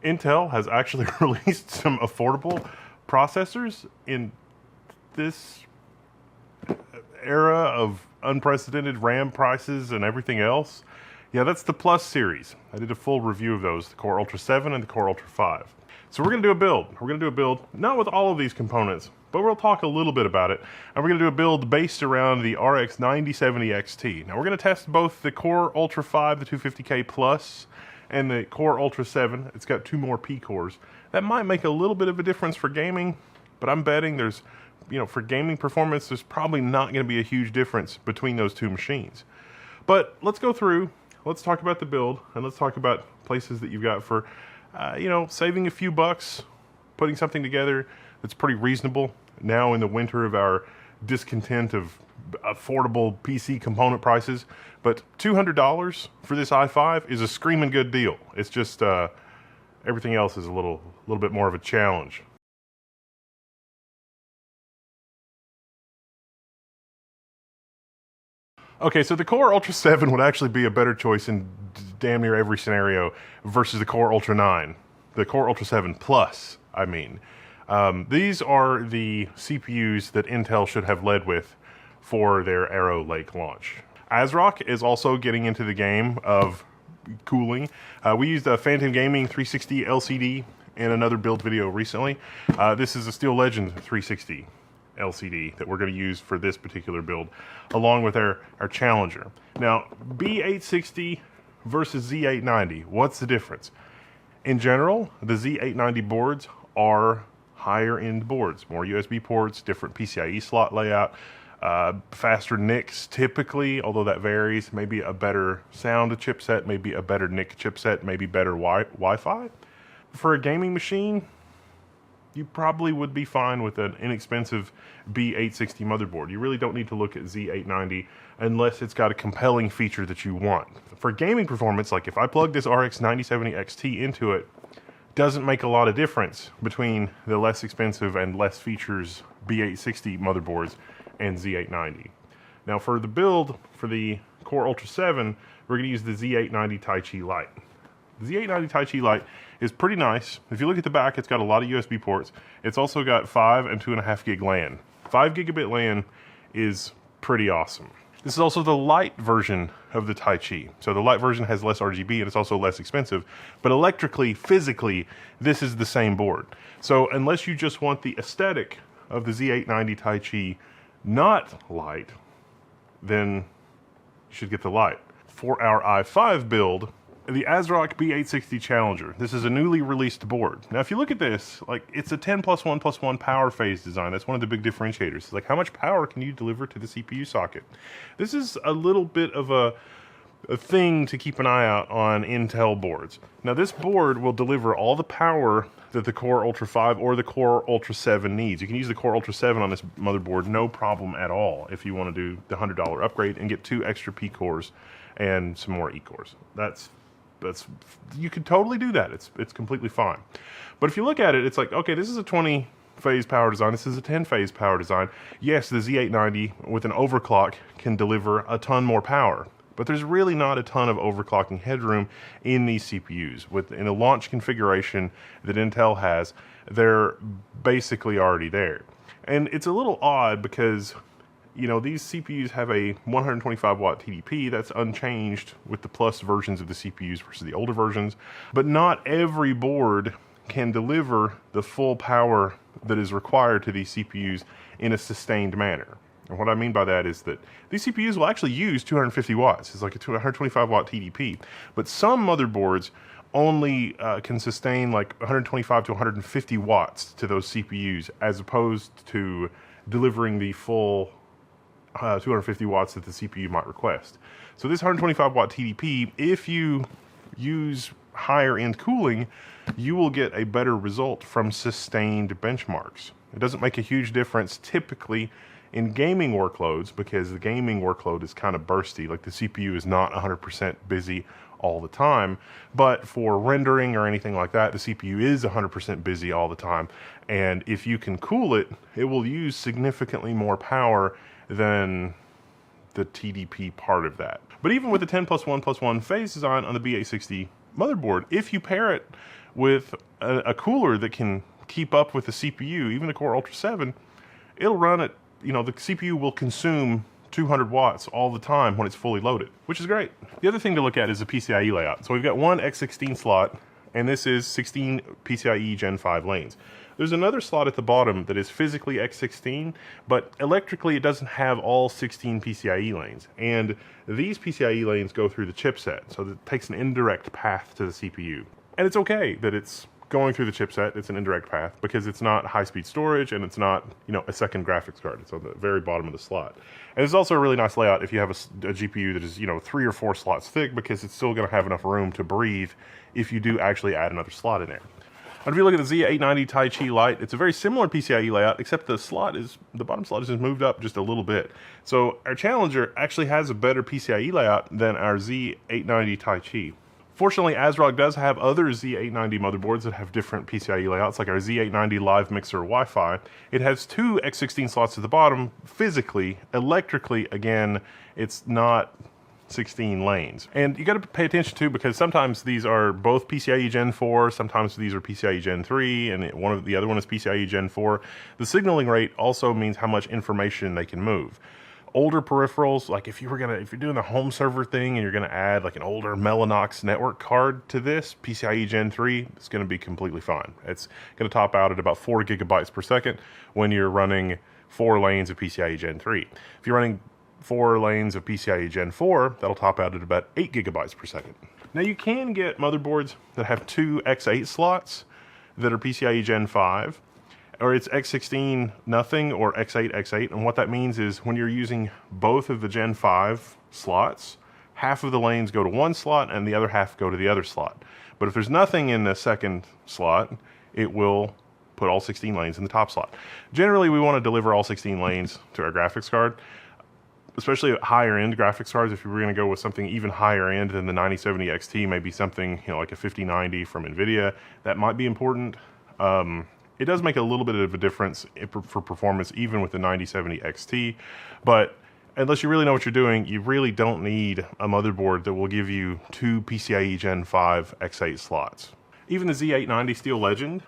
Intel has actually released some affordable processors in this era of unprecedented RAM prices and everything else. Yeah, that's the Plus series. I did a full review of those, the Core Ultra 7 and the Core Ultra 5. So we're gonna do a build. We're gonna do a build, not with all of these components, but we'll talk a little bit about it. And we're gonna do a build based around the RX 9070 XT. Now we're gonna test both the Core Ultra 5, the 250K Plus, and the Core Ultra 7. It's got 2 more P cores. That might make a little bit of a difference for gaming, but I'm betting there's, for gaming performance, there's probably not gonna be a huge difference between those 2 machines. But let's go through, let's talk about the build, and let's talk about places that you've got for, saving a few bucks, putting something together that's pretty reasonable now in the winter of our discontent of affordable PC component prices. But $200 for this i5 is a screaming good deal. It's just everything else is a little bit more of a challenge. Okay, so the Core Ultra 7 would actually be a better choice in damn near every scenario versus the Core Ultra 9. The Core Ultra 7 Plus, I mean. These are the CPUs that Intel should have led with for their Arrow Lake launch. ASRock is also getting into the game of cooling. We used a Phantom Gaming 360 LCD in another build video recently. This is a Steel Legend 360 LCD that we're going to use for this particular build, along with our Challenger. Now, B860 versus Z890, what's the difference? In general, the Z890 boards are higher end boards, more USB ports, different PCIe slot layout, faster NICs typically, although that varies, maybe a better sound chipset, maybe a better NIC chipset, maybe better Wi-Fi. For a gaming machine, you probably would be fine with an inexpensive B860 motherboard. You really don't need to look at Z890 unless it's got a compelling feature that you want. For gaming performance, like if I plug this RX 9070 XT into it, doesn't make a lot of difference between the less expensive and less features B860 motherboards and Z890. Now for the build for the Core Ultra 7, we're going to use the Z890 Taichi Lite. The Z890 Taichi Lite is pretty nice. If you look at the back, it's got a lot of USB ports. It's also got 5 and 2.5 gig LAN. 5 gigabit LAN is pretty awesome. This is also the light version of the Taichi. So the light version has less RGB and it's also less expensive, but electrically, physically, this is the same board. So unless you just want the aesthetic of the Z890 Taichi not light, then you should get the light. For our i5 build, the ASRock B860 Challenger. This is a newly released board. Now, if you look at this, like it's a 10+1+1 power phase design. That's one of the big differentiators. It's like, how much power can you deliver to the CPU socket? This is a little bit of a thing to keep an eye out on Intel boards. Now, this board will deliver all the power that the Core Ultra 5 or the Core Ultra 7 needs. You can use the Core Ultra 7 on this motherboard, no problem at all, if you want to do the $100 upgrade and get 2 extra P cores and some more E cores. You could totally do that. It's completely fine. But if you look at it, it's like, okay, this is a 20 phase power design. This is a 10 phase power design. Yes, the Z890 with an overclock can deliver a ton more power, but there's really not a ton of overclocking headroom in these CPUs. In the launch configuration that Intel has, they're basically already there. And it's a little odd because these CPUs have a 125 watt TDP that's unchanged with the plus versions of the CPUs versus the older versions, but not every board can deliver the full power that is required to these CPUs in a sustained manner. And what I mean by that is that these CPUs will actually use 250 watts. It's like a 125 watt TDP, but some motherboards only can sustain like 125 to 150 watts to those CPUs, as opposed to delivering the full 250 watts that the CPU might request. So this 125 watt TDP, if you use higher end cooling, you will get a better result from sustained benchmarks. It doesn't make a huge difference typically in gaming workloads, because the gaming workload is kind of bursty, like the CPU is not 100% busy all the time. But for rendering or anything like that, the CPU is 100% busy all the time. And if you can cool it, it will use significantly more power than the TDP part of that. But even with the 10+1+1 phase design on the B860 motherboard, if you pair it with a cooler that can keep up with the CPU, even the Core Ultra 7, it'll run at, you know, the CPU will consume 200 watts all the time when it's fully loaded, which is great. The other thing to look at is the PCIe layout. So we've got one X16 slot, and this is 16 PCIe Gen 5 lanes. There's another slot at the bottom that is physically X16, but electrically it doesn't have all 16 PCIe lanes. And these PCIe lanes go through the chipset, so it takes an indirect path to the CPU. And it's okay that it's going through the chipset, it's an indirect path, because it's not high-speed storage and it's not, you know, a second graphics card. It's on the very bottom of the slot. And it's also a really nice layout if you have a GPU that is, you know, 3 or 4 slots thick, because it's still going to have enough room to breathe if you do actually add another slot in there. And if you look at the Z890 Tai-Chi Lite, it's a very similar PCIe layout, except the bottom slot is just moved up just a little bit. So our Challenger actually has a better PCIe layout than our Z890 Tai-Chi. Fortunately, ASRock does have other Z890 motherboards that have different PCIe layouts, like our Z890 Live Mixer Wi-Fi. It has 2 X16 slots at the bottom, physically. Electrically, again, it's not 16 lanes. And you got to pay attention to, because sometimes these are both PCIe Gen 4, sometimes these are PCIe Gen 3, and the other one is PCIe Gen 4. The signaling rate also means how much information they can move. Older peripherals, like if you're doing the home server thing and you're gonna add like an older Mellanox network card to this, PCIe Gen 3, it's gonna be completely fine. It's gonna top out at about 4 gigabytes per second when you're running 4 lanes of PCIe Gen 3. If you're running 4 lanes of PCIe Gen 4, that'll top out at about 8 gigabytes per second. Now you can get motherboards that have 2 X8 slots that are PCIe Gen 5, or it's X16 nothing or X8 X8, and what that means is when you're using both of the Gen 5 slots, half of the lanes go to one slot and the other half go to the other slot. But if there's nothing in the second slot, it will put all 16 lanes in the top slot. Generally, we want to deliver all 16 lanes to our graphics card, especially at higher end graphics cards. If you were going to go with something even higher end than the 9070 XT, maybe something, you know, like a 5090 from NVIDIA, that might be important. It does make a little bit of a difference for performance, even with the 9070 XT, but unless you really know what you're doing, you really don't need a motherboard that will give you 2 PCIe Gen 5 X8 slots. Even the Z890 Steel Legend,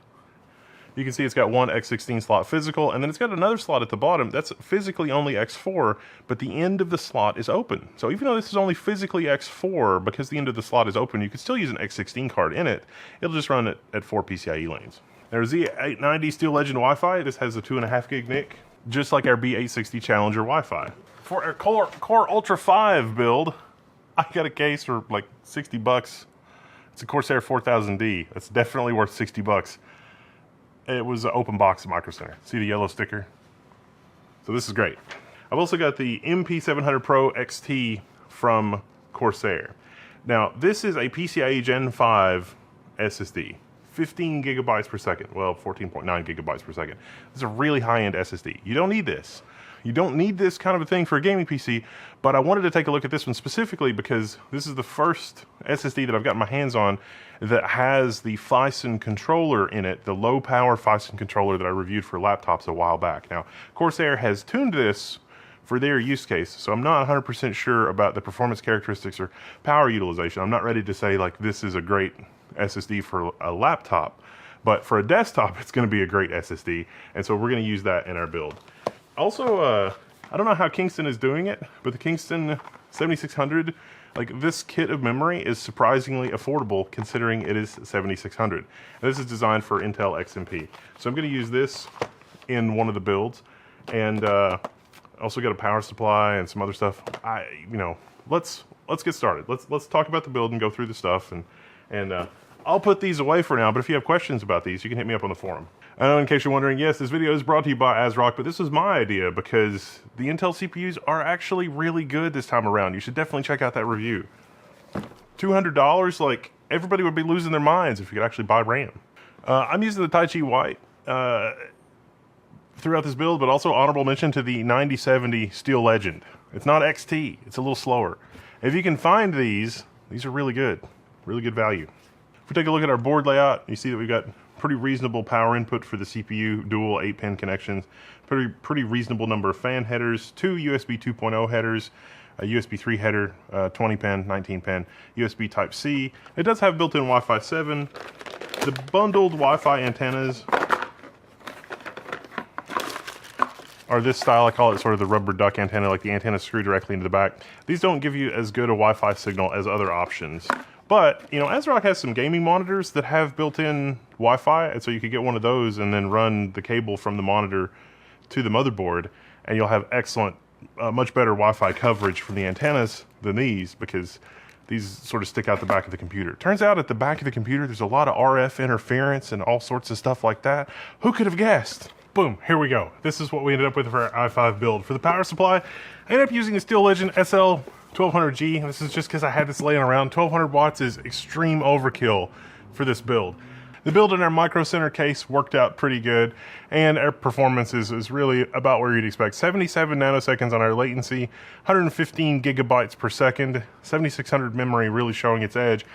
you can see it's got one X16 slot physical, and then it's got another slot at the bottom that's physically only X4, but the end of the slot is open. So even though this is only physically X4, because the end of the slot is open, you can still use an X16 card in it. It'll just run it at 4 PCIe lanes. There's Z890 Steel Legend Wi-Fi. This has a 2.5 gig NIC, just like our B860 Challenger Wi-Fi. For our Core Ultra 5 build, I got a case for like 60 bucks. It's a Corsair 4000D. That's definitely worth 60 bucks. It was an open box at Micro Center. See the yellow sticker? So this is great. I've also got the MP700 Pro XT from Corsair. Now, this is a PCIe Gen 5 SSD. 15 gigabytes per second. Well, 14.9 gigabytes per second. It's a really high-end SSD. You don't need this. You don't need this kind of a thing for a gaming PC, but I wanted to take a look at this one specifically because this is the first SSD that I've gotten my hands on that has the Phison controller in it, the low-power Phison controller that I reviewed for laptops a while back. Now, Corsair has tuned this for their use case, so I'm not 100% sure about the performance characteristics or power utilization. I'm not ready to say, like, this is a great SSD for a laptop, but for a desktop, it's going to be a great SSD, and so we're going to use that in our build. Also, I don't know how Kingston is doing it, but the Kingston 7600, like, this kit of memory is surprisingly affordable considering it is 7600. And this is designed for Intel XMP. So I'm going to use this in one of the builds, and also got a power supply and some other stuff. Let's get started. Let's talk about the build and go through the stuff, and I'll put these away for now, but if you have questions about these, you can hit me up on the forum. In case you're wondering, yes, this video is brought to you by ASRock, but this was my idea because the Intel CPUs are actually really good this time around. You should definitely check out that review. $200, like, everybody would be losing their minds if you could actually buy RAM. I'm using the Tai-Chi White throughout this build, but also honorable mention to the 9070 Steel Legend. It's not XT, it's a little slower. If you can find these are really good value. If we take a look at our board layout, you see that we've got pretty reasonable power input for the CPU, dual 8-pin connections, pretty reasonable number of fan headers, 2 USB 2.0 headers, a USB 3 header, 20-pin, 19-pin, USB Type-C. It does have built-in Wi-Fi 7, The bundled Wi-Fi antennas are this style. I call it sort of the rubber duck antenna, like the antenna screwed directly into the back. These don't give you as good a Wi-Fi signal as other options. But, you know, ASRock has some gaming monitors that have built-in Wi-Fi, and so you could get one of those and then run the cable from the monitor to the motherboard, and you'll have excellent, much better Wi-Fi coverage from the antennas than these, because these sort of stick out the back of the computer. Turns out at the back of the computer, there's a lot of RF interference and all sorts of stuff like that. Who could have guessed? Boom, here we go. This is what we ended up with for our i5 build. For the power supply, I ended up using a Steel Legend SL 1200G. This is just because I had this laying around. 1200 watts is extreme overkill for this build. The build in our Micro Center case worked out pretty good, and our performance is really about where you'd expect. 77 nanoseconds on our latency, 115 gigabytes per second, 7600 memory really showing its edge.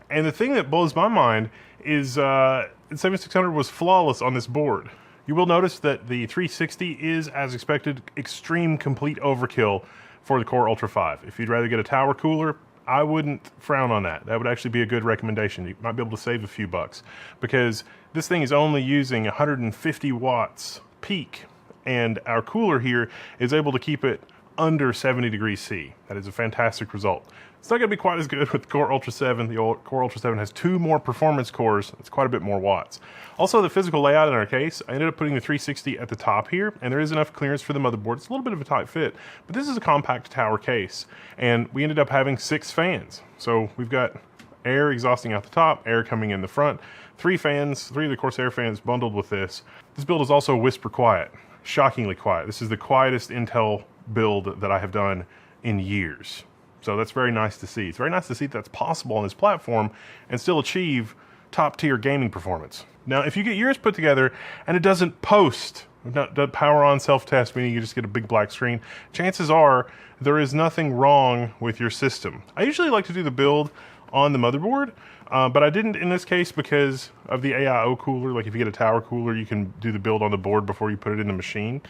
And the thing that blows my mind is 7600 was flawless on this board. You will notice that the 360 is, as expected, extreme complete overkill for the Core Ultra 5. If you'd rather get a tower cooler, I wouldn't frown on that. That would actually be a good recommendation. You might be able to save a few bucks, because this thing is only using 150 watts peak, and our cooler here is able to keep it under 70 degrees C. That is a fantastic result. It's not going to be quite as good with the Core Ultra 7. The Core Ultra 7 has 2 more performance cores. It's quite a bit more watts. Also, the physical layout in our case, I ended up putting the 360 at the top here, and there is enough clearance for the motherboard. It's a little bit of a tight fit, but this is a compact tower case, and we ended up having 6 fans. So we've got air exhausting out the top, air coming in the front, 3 fans, 3 of the Corsair fans bundled with this. This build is also whisper quiet, shockingly quiet. This is the quietest Intel build that I have done in years. So that's very nice to see. It's very nice to see that's possible on this platform and still achieve top-tier gaming performance. Now, if you get yours put together and it doesn't post, doesn't power on self-test, meaning you just get a big black screen, chances are there is nothing wrong with your system. I usually like to do the build on the motherboard, but I didn't in this case because of the AIO cooler. Like if you get a tower cooler, you can do the build on the board before you put it in the machine.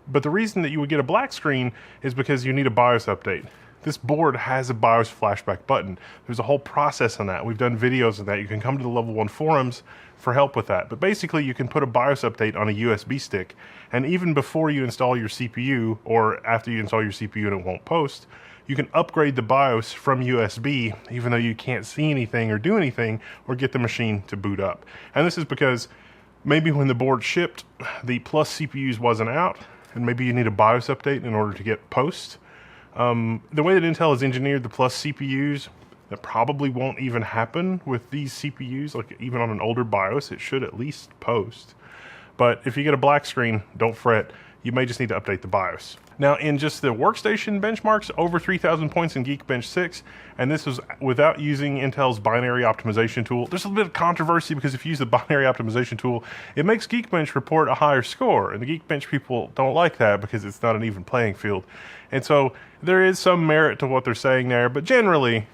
But the reason that you would get a black screen is because you need a BIOS update. This board has a BIOS flashback button. There's a whole process on that. We've done videos of that. You can come to the Level 1 forums for help with that. But basically, you can put a BIOS update on a USB stick, and even before you install your CPU, or after you install your CPU and it won't post, you can upgrade the BIOS from USB, even though you can't see anything or do anything, or get the machine to boot up. And this is because maybe when the board shipped, the Plus CPUs wasn't out, and maybe you need a BIOS update in order to get post. The way that Intel has engineered the Plus CPUs, that probably won't even happen with these CPUs. Like even on an older BIOS, it should at least post. But if you get a black screen, don't fret. You may just need to update the BIOS. Now, in just the workstation benchmarks, over 3,000 points in Geekbench 6, and this was without using Intel's binary optimization tool. There's a little bit of controversy because if you use the binary optimization tool, it makes Geekbench report a higher score, and the Geekbench people don't like that because it's not an even playing field. And so there is some merit to what they're saying there, but generally,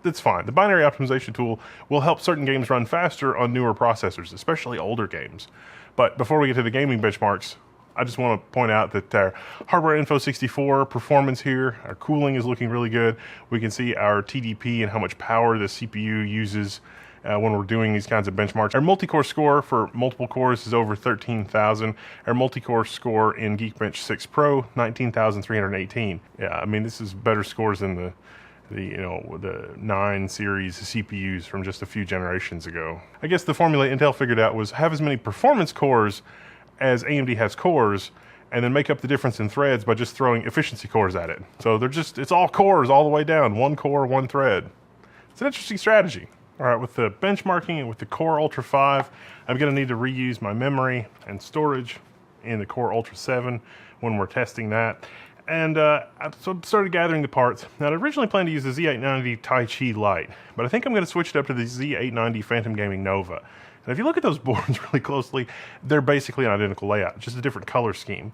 it's fine. The binary optimization tool will help certain games run faster on newer processors, especially older games. But before we get to the gaming benchmarks, I just want to point out that our Hardware Info 64 performance here, our cooling is looking really good. We can see our TDP and how much power the CPU uses when we're doing these kinds of benchmarks. Our multi-core score for multiple cores is over 13,000. Our multi-core score in Geekbench 6 Pro, 19,318. Yeah, I mean, this is better scores than the 9 series CPUs from just a few generations ago. I guess the formula Intel figured out was have as many performance cores as AMD has cores, and then make up the difference in threads by just throwing efficiency cores at it. So it's all cores all the way down, 1 core, 1 thread. It's an interesting strategy. All right, with the benchmarking and with the Core Ultra 5, I'm gonna need to reuse my memory and storage in the Core Ultra 7 when we're testing that. And so I started gathering the parts. Now, I originally planned to use the Z890 Tai Chi Lite, but I think I'm gonna switch it up to the Z890 Phantom Gaming Nova. And if you look at those boards really closely, they're basically an identical layout, just a different color scheme.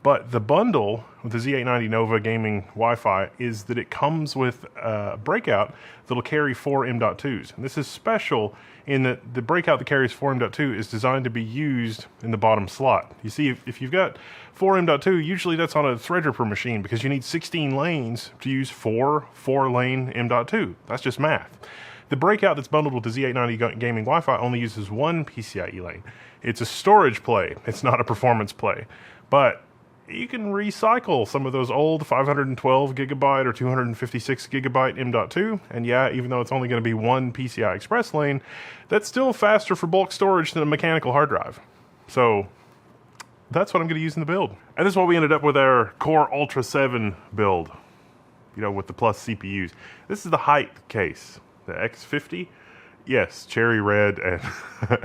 But the bundle with the Z890 Nova Gaming Wi-Fi is that it comes with a breakout that'll carry 4 M.2s. And this is special in that the breakout that carries 4 M.2 is designed to be used in the bottom slot. You see, if you've got 4 M.2, usually that's on a Threadripper machine because you need 16 lanes to use 4 4-lane M.2. That's just math. The breakout that's bundled with the Z890 gaming Wi-Fi only uses one PCIe lane. It's a storage play. It's not a performance play. But you can recycle some of those old 512 gigabyte or 256 gigabyte M.2, and yeah, even though it's only going to be one PCI Express lane, that's still faster for bulk storage than a mechanical hard drive. So that's what I'm going to use in the build. And this is what we ended up with our Core Ultra 7 build, you know, with the plus CPUs. This is the height case, the X50. Yes, cherry red and,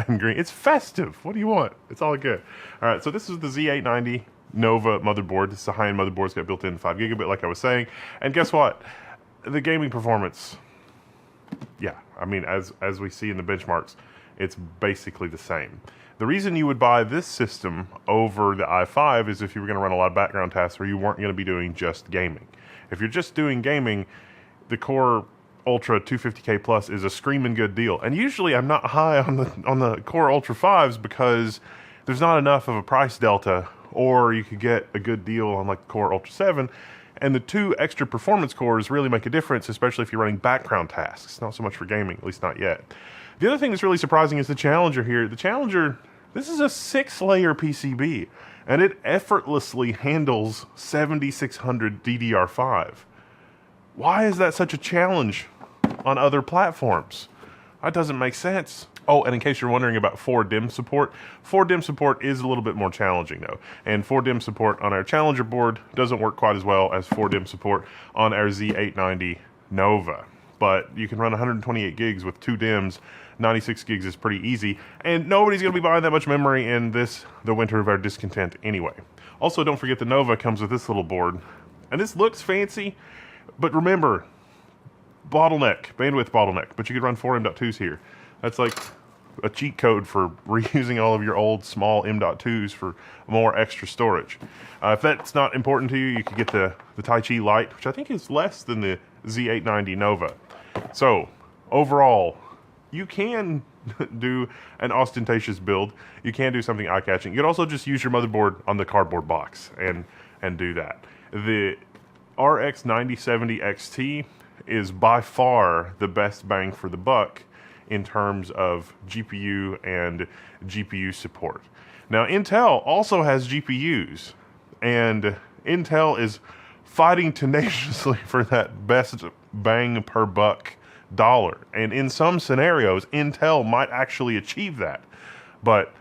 and green. It's festive. What do you want? It's all good. All right, so this is the Z890 Nova motherboard. This is a high-end motherboard. It's got built-in 5 gigabit, like I was saying. And guess what? The gaming performance, yeah, I mean, as we see in the benchmarks, it's basically the same. The reason you would buy this system over the i5 is if you were going to run a lot of background tasks or you weren't going to be doing just gaming. If you're just doing gaming, the Core Ultra 250K Plus is a screaming good deal. And usually I'm not high on the Core Ultra 5s because there's not enough of a price delta, or you could get a good deal on like the Core Ultra 7. And the 2 extra performance cores really make a difference, especially if you're running background tasks. Not so much for gaming, at least not yet. The other thing that's really surprising is the Challenger here. The Challenger, this is a 6-layer PCB, and it effortlessly handles 7600 DDR5. Why is that such a challenge on other platforms? That doesn't make sense. Oh, and in case you're wondering about 4DIMM support, 4DIMM support is a little bit more challenging though. And 4DIMM support on our Challenger board doesn't work quite as well as 4DIMM support on our Z890 Nova. But you can run 128 gigs with 2 DIMMs. 96 gigs is pretty easy, and nobody's going to be buying that much memory in the winter of our discontent anyway. Also, don't forget the Nova comes with this little board, and this looks fancy, but remember, bottleneck, bandwidth bottleneck, but you could run 4 M.2s here. That's like a cheat code for reusing all of your old small M.2s for more extra storage. If that's not important to you, you could get the Taichi Lite, which I think is less than the Z890 Nova. So, overall, you can do an ostentatious build. You can do something eye-catching. You could also just use your motherboard on the cardboard box and do that. The RX 9070 XT is by far the best bang for the buck in terms of GPU and GPU support. Now, Intel also has GPUs, and Intel is fighting tenaciously for that best bang per buck dollar. And in some scenarios, Intel might actually achieve that. But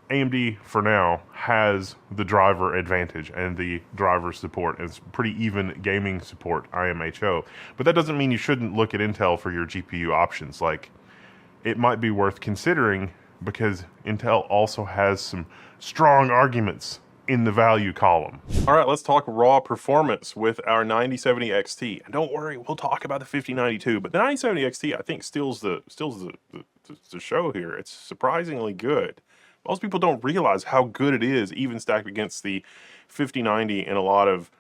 AMD, for now, has the driver advantage and the driver support. It's pretty even gaming support, IMHO. But that doesn't mean you shouldn't look at Intel for your GPU options. Like, it might be worth considering because Intel also has some strong arguments in the value column. All right, let's talk raw performance with our 9070 XT. And don't worry, we'll talk about the 5092, but the 9070 XT I think steals the show here. It's surprisingly good. Most people don't realize how good it is, even stacked against the 5090 in a lot of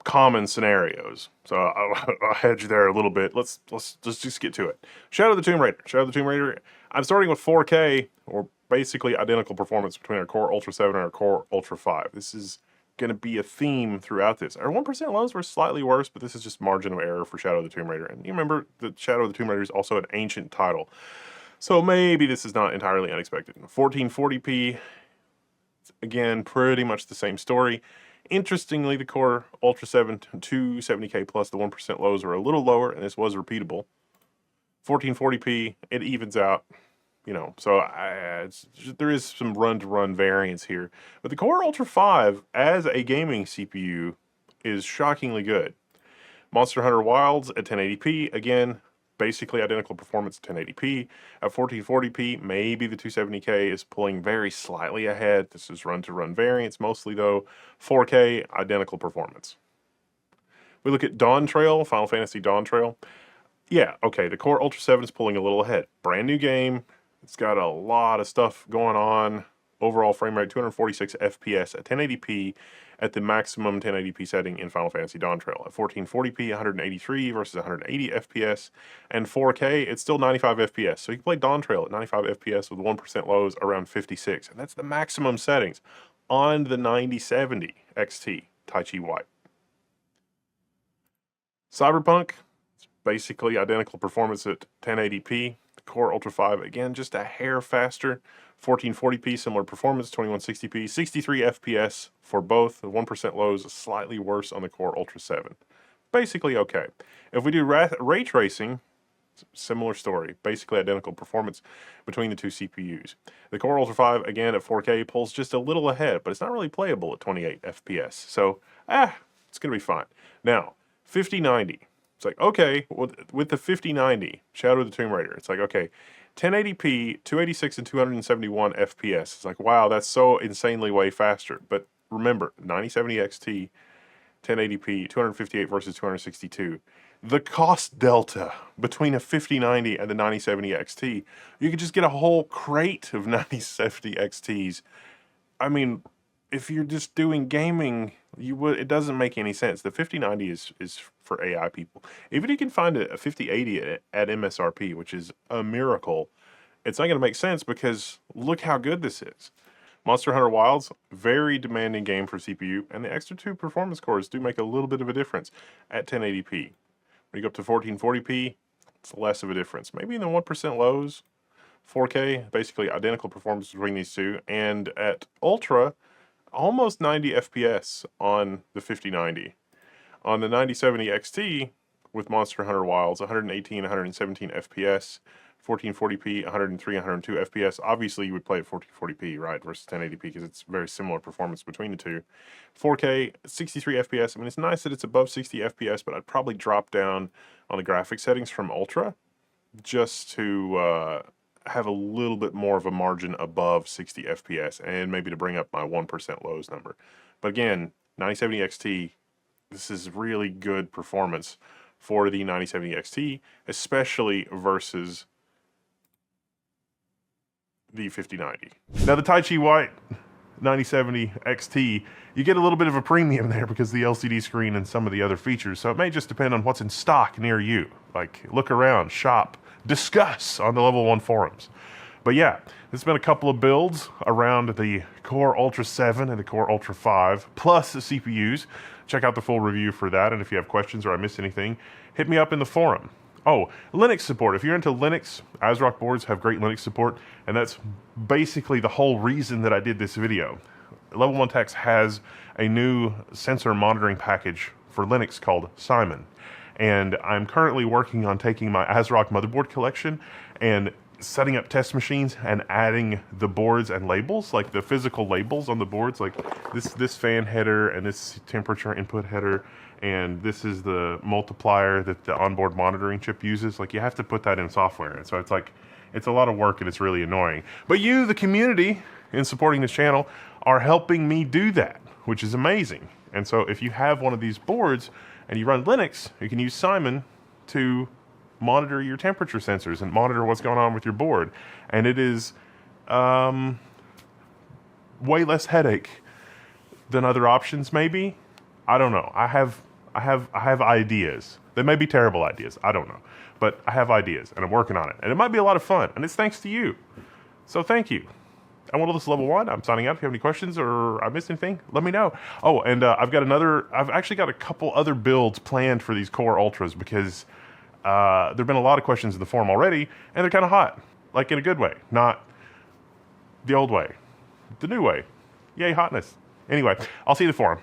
common scenarios. So I'll hedge there a little bit. Let's just get to it. Shadow of the Tomb Raider. Shadow of the Tomb Raider. I'm starting with 4K, or basically identical performance between our Core Ultra 7 and our Core Ultra 5. This is going to be a theme throughout this. Our 1% lows were slightly worse, but this is just margin of error for Shadow of the Tomb Raider. And you remember that Shadow of the Tomb Raider is also an ancient title. So maybe this is not entirely unexpected. 1440p, again, pretty much the same story. Interestingly, the Core Ultra 7 270K Plus, the 1% lows are a little lower, and this was repeatable. 1440p, it evens out. You know, so there is some run-to-run variance here. But the Core Ultra 5, as a gaming CPU, is shockingly good. Monster Hunter Wilds at 1080p, again, basically identical performance at 1080p. At 1440p, maybe the 270K is pulling very slightly ahead. This is run-to-run variance mostly, though. 4K, identical performance. We look at Dawn Trail, Final Fantasy Dawn Trail. Yeah, okay, the Core Ultra 7 is pulling a little ahead. Brand new game. It's got a lot of stuff going on. Overall frame rate, 246 FPS at 1080p at the maximum 1080p setting in Final Fantasy Dawn Trail. At 1440p, 183 versus 180 FPS. And 4K, it's still 95 FPS. So you can play Dawn Trail at 95 FPS with 1% lows around 56. And that's the maximum settings on the 9070 XT Taichi White. Cyberpunk, basically identical performance at 1080p. The Core Ultra 5, again, just a hair faster. 1440p, similar performance. 2160p, 63 FPS for both. The 1% lows, slightly worse on the Core Ultra 7. Basically okay. If we do ray tracing, similar story. Basically identical performance between the two CPUs. The Core Ultra 5, again, at 4K, pulls just a little ahead, but it's not really playable at 28 FPS. So, it's going to be fine. Now, 5090. It's like, okay, with the 5090, Shadow of the Tomb Raider, it's like, okay, 1080p, 286 and 271 FPS. It's like, wow, that's so insanely way faster. But remember, 9070 XT, 1080p, 258 versus 262. The cost delta between a 5090 and the 9070 XT, you could just get a whole crate of 9070 XTs. I mean, if you're just doing gaming, it doesn't make any sense. The 5090 is for AI people. Even if you can find a 5080 at MSRP, which is a miracle, it's not going to make sense because look how good this is. Monster Hunter Wilds, very demanding game for CPU, and the extra 2 performance cores do make a little bit of a difference at 1080p. When you go up to 1440p, it's less of a difference. Maybe in the 1% lows, 4K, basically identical performance between these two, and at Ultra, almost 90 FPS on the 5090. On the 9070 XT, with Monster Hunter Wilds, 118, 117 FPS, 1440p, 103, 102 FPS. Obviously, you would play at 1440p, right, versus 1080p, because it's very similar performance between the two. 4K, 63 FPS. I mean, it's nice that it's above 60 FPS, but I'd probably drop down on the graphic settings from Ultra just to have a little bit more of a margin above 60 FPS, and maybe to bring up my 1% lows number. But again, 9070 XT, this is really good performance for the 9070 XT, especially versus the 5090. Now the Tai Chi White 9070 XT, you get a little bit of a premium there because of the LCD screen and some of the other features, so it may just depend on what's in stock near you. Like, look around, shop, discuss on the Level 1 forums. But yeah, there's been a couple of builds around the Core Ultra 7 and the Core Ultra 5, plus the CPUs. Check out the full review for that, and if you have questions or I missed anything, hit me up in the forum. Oh, Linux support. If you're into Linux, ASRock boards have great Linux support, and that's basically the whole reason that I did this video. Level 1 Techs has a new sensor monitoring package for Linux called Simon, and I'm currently working on taking my ASRock motherboard collection and setting up test machines and adding the boards and labels, like the physical labels on the boards, like this fan header and this temperature input header, and this is the multiplier that the onboard monitoring chip uses. Like, you have to put that in software, and so it's like, it's a lot of work and it's really annoying. But you, the community, in supporting this channel, are helping me do that, which is amazing. And so if you have one of these boards and you run Linux, you can use Simon to monitor your temperature sensors and monitor what's going on with your board. And it is way less headache than other options, maybe. I don't know. I have ideas. They may be terrible ideas. I don't know. But I have ideas, and I'm working on it. And it might be a lot of fun, and it's thanks to you. So thank you. I'm Wendell, this is Level 1. I'm signing out. If you have any questions or I missed anything, let me know. Oh, and I've actually got a couple other builds planned for these Core Ultras because there have been a lot of questions in the forum already, and they're kind of hot. Like, in a good way. Not the old way. The new way. Yay, hotness. Anyway, I'll see you in the forum.